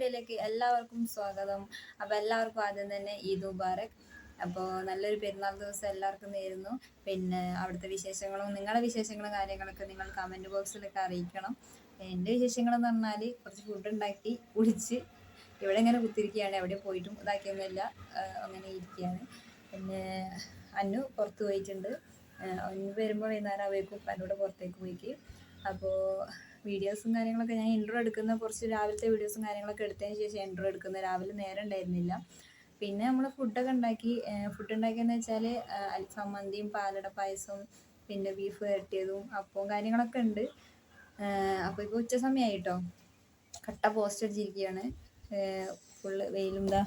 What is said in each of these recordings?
വീഡിയോയിലേക്ക് എല്ലാവർക്കും സ്വാഗതം. അപ്പോൾ എല്ലാവർക്കും ആദ്യം തന്നെ ഈദ് മുബാറക്. അപ്പോൾ നല്ലൊരു പെരുന്നാൾ ദിവസം എല്ലാവർക്കും നേരുന്നു. പിന്നെ അവിടുത്തെ വിശേഷങ്ങളും നിങ്ങളുടെ വിശേഷങ്ങളും കാര്യങ്ങളൊക്കെ നിങ്ങൾ കമൻറ്റ് ബോക്സിലൊക്കെ അറിയിക്കണം. എൻ്റെ വിശേഷങ്ങളെന്ന് പറഞ്ഞാൽ കുറച്ച് ഫുഡ് ഉണ്ടാക്കി കുടിച്ച് ഇവിടെ ഇങ്ങനെ കുത്തിരിക്കുകയാണ്. എവിടെയും പോയിട്ടും ഇതാക്കിയൊന്നുമില്ല, അങ്ങനെ ഇരിക്കുകയാണ്. പിന്നെ അന്നു പുറത്ത് പോയിട്ടുണ്ട്. അന്നു വരുമ്പോൾ വൈകുന്നേരം ആവേക്കും എന്നോട് പുറത്തേക്ക് പോയിട്ട്. അപ്പോൾ വീഡിയോസും കാര്യങ്ങളൊക്കെ ഞാൻ ഇൻട്രോ എടുക്കുന്ന കുറച്ച് രാവിലത്തെ വീഡിയോസും കാര്യങ്ങളൊക്കെ എടുത്തതിന് ശേഷം ഇൻട്രോ എടുക്കുന്ന രാവിലെ നേരം ഉണ്ടായിരുന്നില്ല. പിന്നെ നമ്മൾ ഫുഡൊക്കെ ഉണ്ടാക്കി. ഫുഡ് ഉണ്ടാക്കിയെന്ന് വെച്ചാൽ അൽഫാം മന്തിയും പാലട പായസവും പിന്നെ ബീഫ് വരട്ടിയതും അപ്പവും കാര്യങ്ങളൊക്കെ ഉണ്ട്. അപ്പോൾ ഇപ്പോൾ ഉച്ച സമയമായിട്ടോ, കട്ട പോസ്റ്റ് അടിച്ചിരിക്കുകയാണ്. ഫുള്ള് വെയിലും ഇതാ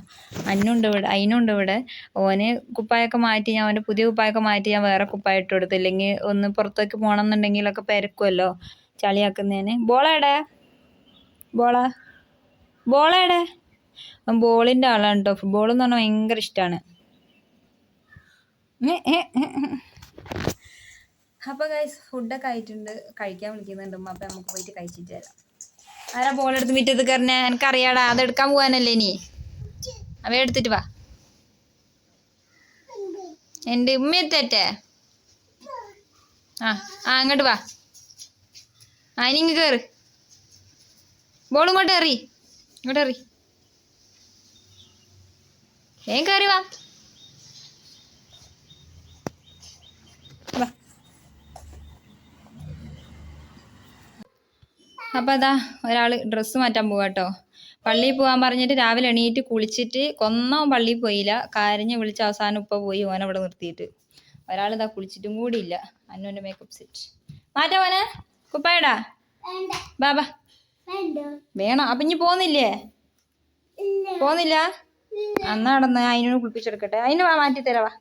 അന്നുണ്ട് ഇവിടെ, അതിനുണ്ട് ഇവിടെ. ഓന് കുപ്പായൊക്കെ മാറ്റി, ഞാൻ അവൻ്റെ പുതിയ കുപ്പായൊക്കെ മാറ്റി ഞാൻ വേറെ കുപ്പായ ഇട്ട് കൊടുത്തു. ഇല്ലെങ്കിൽ ഒന്ന് പുറത്തേക്ക് പോകണം എന്നുണ്ടെങ്കിലൊക്കെ പെരക്കുമല്ലോ ചളിയാക്കുന്നതിന്. ബോളേടെ ബോളിൻ്റെ ആളാണ് കേട്ടോ. ഫുട്ബോൾ എന്ന് പറഞ്ഞാൽ ഭയങ്കര ഇഷ്ടമാണ്. അപ്പോൾ ഗൈസ് ഫുഡൊക്കെ ആയിട്ടുണ്ട്, കഴിക്കാൻ വിളിക്കുന്നുണ്ട്. അപ്പം നമുക്ക് പോയിട്ട് കഴിച്ചിട്ട് വരാം. ആരാ ബോൾ എടുത്ത് മിറ്റത്ത് കയറണേ? എനിക്കറിയാടാ, അതെടുക്കാൻ പോകാനല്ലേ ഇനി. അവ എടുത്തിട്ട് വാ. എൻ്റെ ഉമ്മയെത്തേറ്റേ അങ്ങോട്ട് വാ. ഇനിങ്ങ് കയറ്. ബോൾ ഇങ്ങോട്ട് എറി, വേഗം കയറി വാ. അപ്പോൾ അതാ ഒരാൾ ഡ്രസ്സ് മാറ്റാൻ പോവാ കേട്ടോ. പള്ളിയിൽ പോകാൻ പറഞ്ഞിട്ട് രാവിലെ എണീറ്റ് കുളിച്ചിട്ട് കൊന്നവും പള്ളിയിൽ പോയില്ല. കരഞ്ഞ് വിളിച്ച് അവസാനം ഉപ്പ പോയി ഓനെ ഇവിടെ നിർത്തിയിട്ട്. ഒരാൾ ഇതാ കുളിച്ചിട്ടും കൂടിയില്ല. അന്നുവിൻ്റെ മേക്കപ്പ് സെറ്റ് മാറ്റാ മോനെ. കുപ്പായടാ ബാബാ വേണം. അപ്പം ഇനി പോന്നില്ല അന്നാ നടന്ന് അതിനോട് കുളിപ്പിച്ചെടുക്കട്ടെ. അതിന് വാ, മാറ്റി തരാവാ.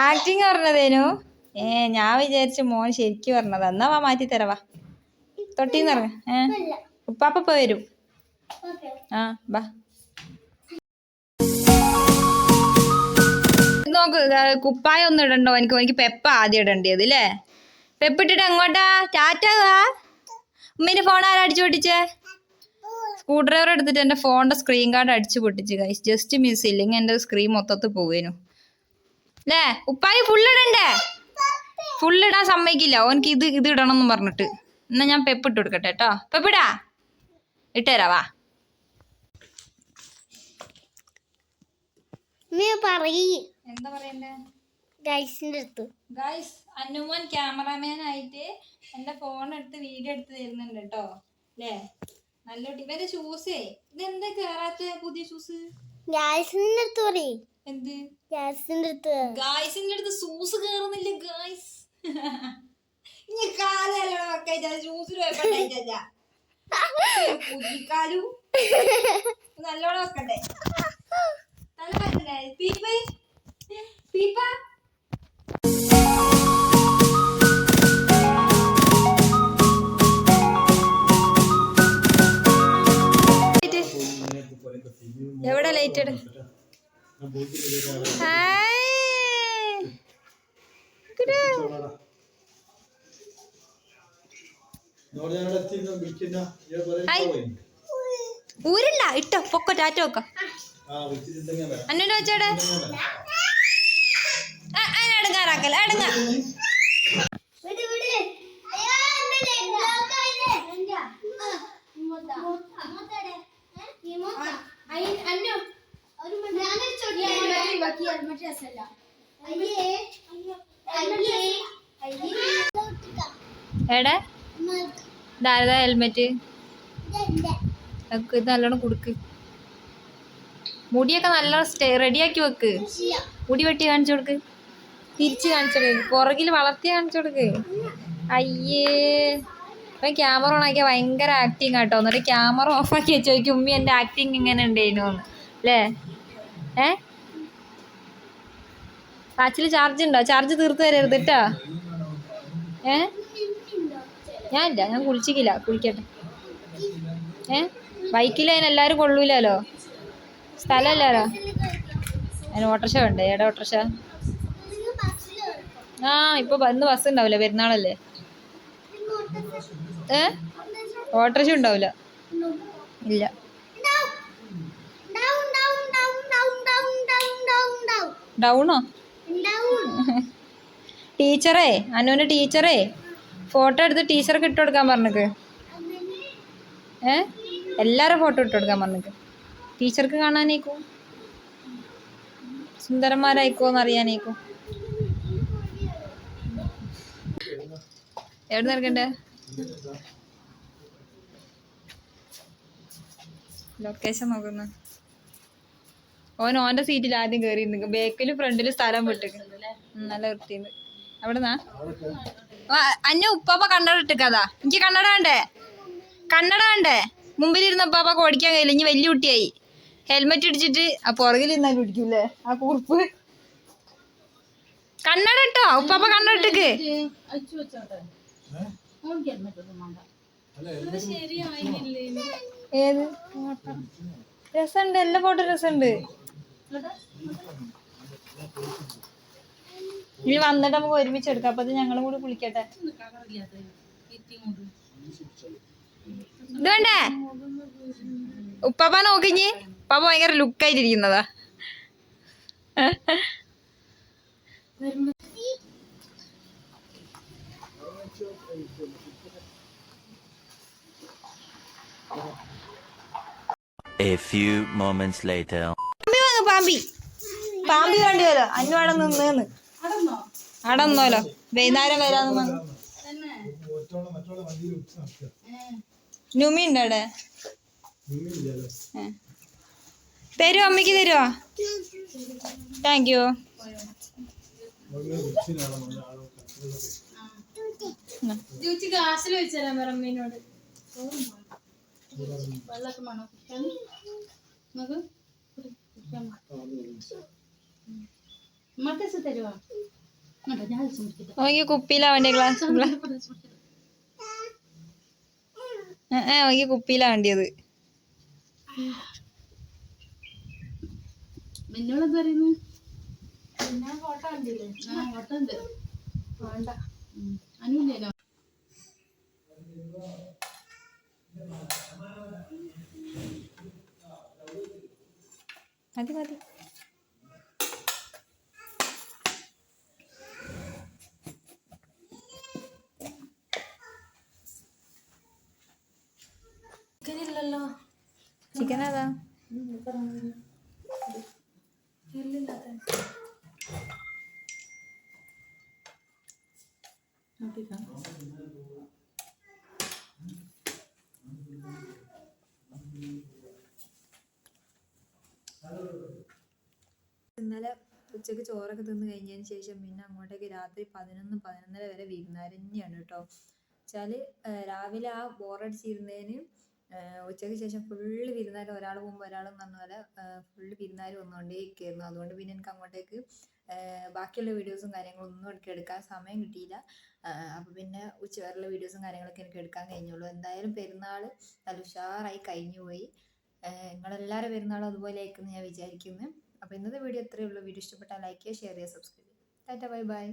ആക്ടിങ് പറഞ്ഞതേനു. ഞാൻ വിചാരിച്ചു മോൻ ശരിക്കും പറഞ്ഞതാ. എന്നാ വാ, മാറ്റി തരാവാ. തൊട്ടിന്ന് ഇറങ്ങ. ഉപ്പാപ്പ വരും. ബാ നോക്ക്. കുപ്പായ ഒന്നും ഇടണ്ടോ എനിക്ക് പെപ്പ ആദ്യം ഇടേണ്ടത് അല്ലേ? പെപ്പിട്ടിട്ട് എങ്ങോട്ടാ? ടാറ്റാ. ഉമ്മേൻ്റെ ഫോൺ ആരാ അടിച്ചു പൊട്ടിച്ചേ? സ്ക്രൂ ഡ്രൈവർ എടുത്തിട്ട് എൻ്റെ ഫോണിൻ്റെ സ്ക്രീൻ ഗാർഡ് അടിച്ചു പൊട്ടിച്ച് ഗൈസ്. Just miss. ഇല്ലെങ്കിൽ എൻ്റെ സ്ക്രീൻ മൊത്തത്തിൽ പോവേനു അല്ലേ? ഉപ്പായി ഫുള്ളിടണ്ടേ? ഫുള്ളിടാൻ സമ്മതിക്കില്ല ഓനക്ക്. ഇത് ഇടണം എന്ന് പറഞ്ഞിട്ട്. എന്നാ ഞാൻ പെപ്പിട്ട് കൊടുക്കട്ടെ കേട്ടോ. പെപ്പിടാ ഇട്ടുതരാ വാ. എന്താ പറയണ്ടേ? ഗൈസ് അന്നുമോൻ ക്യാമറാമാൻ ആയിട്ട് എൻ്റെ ഫോൺ എടുത്ത് വീഡിയോ എടുത്ത് തരുന്നുണ്ട് കേട്ടോ അല്ലേ? നല്ല കുട്ടി. ഇവരെ ഷൂസേ ഇതെന്താ കേറാത്ത പുതിയ ഷൂസ്? എന്ത് ഗായ്സിന്റെ അടുത്ത് ഷൂസ് കേറുന്നില്ല ഗായ്സ്. ഇനി കാലല്ലോ വെക്കാ ഷൂസിൽ വെക്കണ്ട. കാലു നല്ലോണം വെക്കണ്ടേ? നല്ല പറഞ്ഞേ പീപ്പ. എവിടെ ലൈറ്റ് ഇട്? ഊരില്ല ഇട്ടോ. പൊക്കോ ടാറ്റ വെക്ക. അന്നൂടെ വെച്ചോടെ അടുങ്ങാറാക്കല. അടുങ്ങ എടെ ഇതാരതാ ഹെൽമെറ്റ്? ഇത് നല്ലോണം കൊടുക്ക്. മുടിയൊക്കെ നല്ല റെഡിയാക്കി വെക്ക്. മുടി വെട്ടി കാണിച്ചു കൊടുക്ക്. തിരിച്ച് കാണിച്ചു കൊടുക്ക്. പുറകിൽ വളർത്തി കാണിച്ചു കൊടുക്ക്. അയ്യേ ഇപ്പം ക്യാമറ ഓൺ ആക്കിയാൽ ഭയങ്കര ആക്ടിങ് ആട്ടോ. എന്നിട്ട് ക്യാമറ ഓഫാക്കി വെച്ചോയ്ക്കും ഉമ്മി എൻ്റെ ആക്ടിങ് ഇങ്ങനെ ഉണ്ടായിരുന്നു അല്ലേ? വാച്ചിൽ ചാർജ് ഉണ്ടോ? ചാർജ് തീർത്ത് തരരുത് കേട്ടോ. ഞാനില്ല, ഞാൻ കുളിച്ചിക്കില്ല. കുളിക്കട്ടെ. ബൈക്കിൽ അതിനെല്ലാവരും കൊള്ളൂലോ, സ്ഥലമല്ലല്ലോ. അതിന് ഓട്ടോറിക്ഷ വേണ്ടേ? ഏടെ ഓട്ടോറിക്ഷ? ഇപ്പോൾ ഇന്ന് ബസ് ഉണ്ടാവില്ല, പെരുന്നാളല്ലേ. ഓട്ടർഷ ഉണ്ടാവില്ല. ഇല്ല. ഡൗണോ? ടീച്ചറേ, അനുവിന്റെ ടീച്ചറേ ഫോട്ടോ എടുത്ത് ടീച്ചർക്ക് ഇട്ട് കൊടുക്കാൻ പറഞ്ഞിക്ക്. എല്ലാരും ഫോട്ടോ ഇട്ട് കൊടുക്കാൻ പറഞ്ഞിക്ക്. ടീച്ചർക്ക് കാണാനേക്കോ, സുന്ദരന്മാരായിക്കോന്ന് അറിയാനേക്കോ. എവിടെ നിൽക്കണ്ടേ? ലൊക്കേഷൻ നോക്കുന്നു. ഓന്റെ സീറ്റിൽ ആദ്യം കയറി നിൽക്കും. ബാക്കിലും ഫ്രണ്ടിലും സ്ഥലം വിട്ടിക്ക്. നല്ല വൃത്തിയുണ്ട്. എവിടെന്നാ അന്നെ ഉപ്പാപ്പ കണ്ണട ഇട്ടിക്കതാ. എനിക്ക് കണ്ണട വേണ്ടേ? കണ്ണട വേണ്ടേ? മുമ്പിലിരുന്ന ഉപ്പാപ്പ ഓടിക്കാൻ കഴിയില്ല. ഇനി വലിയ കുട്ടിയായി. ഹെൽമെറ്റ് ഇടിച്ചിട്ട് ആ പുറകിലിരുന്നാലും പിടിക്കൂലേ ആ കുറുപ്പ്. കണ്ണട ഇട്ടോ ഉപ്പാപ്പ, കണ്ണട ഇട്ടിക്ക്. ഏത് രസമുണ്ട്, എല്ലാ ഫോട്ടോ രസമുണ്ട്. ഇനി വന്നിട്ട് നമുക്ക് ഒരുമിച്ച് എടുക്കാം. അപ്പൊ ഞങ്ങളും കൂടി കുളിക്കട്ടെ. ഇത് വേണ്ടേ? ഉപ്പാപ്പ നോക്കിഞ്ഞ്. ഉപ്പാപ്പ ഭയങ്കര ലുക്കായിട്ടിരിക്കുന്നതാ. A few moments later. പാമ്പി പാമ്പി കണ്ടുവല്ലോ. അന്നു അവിടെ നിന്നേന്ന് അടന്നോലോ. വൈകുന്നേരം വരാന്ന് പറഞ്ഞു. നുമി ഉണ്ട് അവിടെ. തരുവോ അമ്മയ്ക്ക്? തരുവോ? Thank you. ഓക്ക് കുപ്പിയിലാ വേണ്ടിയ ഗ്ലാസ്. ഓക്ക് കുപ്പിയിലാ വേണ്ടിയത്. മിന്നോളെന്ത് പറയുന്നു? ഫോട്ടോ കണ്ടില്ലേ? ഫോട്ടോ ഉണ്ട്. വേണ്ട അനുവില്ലേനോ? മതി മതി. ചിക്കനില്ലല്ലോ. ചിക്കൻ ഏതാ? ഇന്നലെ ഉച്ചക്ക് ചോറൊക്കെ തിന്ന് കഴിഞ്ഞതിന് ശേഷം പിന്നെ അങ്ങോട്ടേക്ക് രാത്രി 11-11:30 വരെ വിരുന്നാർ തന്നെയാണ് കേട്ടോ. വെച്ചാല് രാവിലെ ആ ബോറടിച്ചിരുന്നതിന് ഉച്ചയ്ക്ക് ശേഷം ഫുള്ള് വിരുന്നാർ, ഒരാൾ പോകുമ്പോൾ ഒരാളെന്ന് പറഞ്ഞ പോലെ ഫുള്ള് വിരുന്നാർ വന്നുകൊണ്ടേ ഇരിക്കുകയായിരുന്നു. അതുകൊണ്ട് പിന്നെ എനിക്ക് അങ്ങോട്ടേക്ക് ബാക്കിയുള്ള വീഡിയോസും കാര്യങ്ങളും ഒന്നും എടുക്കാൻ സമയം കിട്ടിയില്ല. അപ്പോൾ പിന്നെ ഉച്ചവരെയുള്ള വീഡിയോസും കാര്യങ്ങളൊക്കെ എനിക്ക് എടുക്കാൻ കഴിഞ്ഞുള്ളൂ. എന്തായാലും പെരുന്നാൾ നല്ല ഉഷാറായി കഴിഞ്ഞു പോയി. നിങ്ങളെല്ലാവരും പെരുന്നാളും അതുപോലെ ആയിരിക്കുമെന്ന് ഞാൻ വിചാരിക്കുന്നു. അപ്പോൾ ഇന്നത്തെ വീഡിയോ ഇത്രയേ ഉള്ളൂ. വീഡിയോ ഇഷ്ടപ്പെട്ടാൽ ലൈക്ക് ചെയ്യുക, ഷെയർ ചെയ്യുക, സബ്സ്ക്രൈബ് ചെയ്യുക. Tata, bye bye.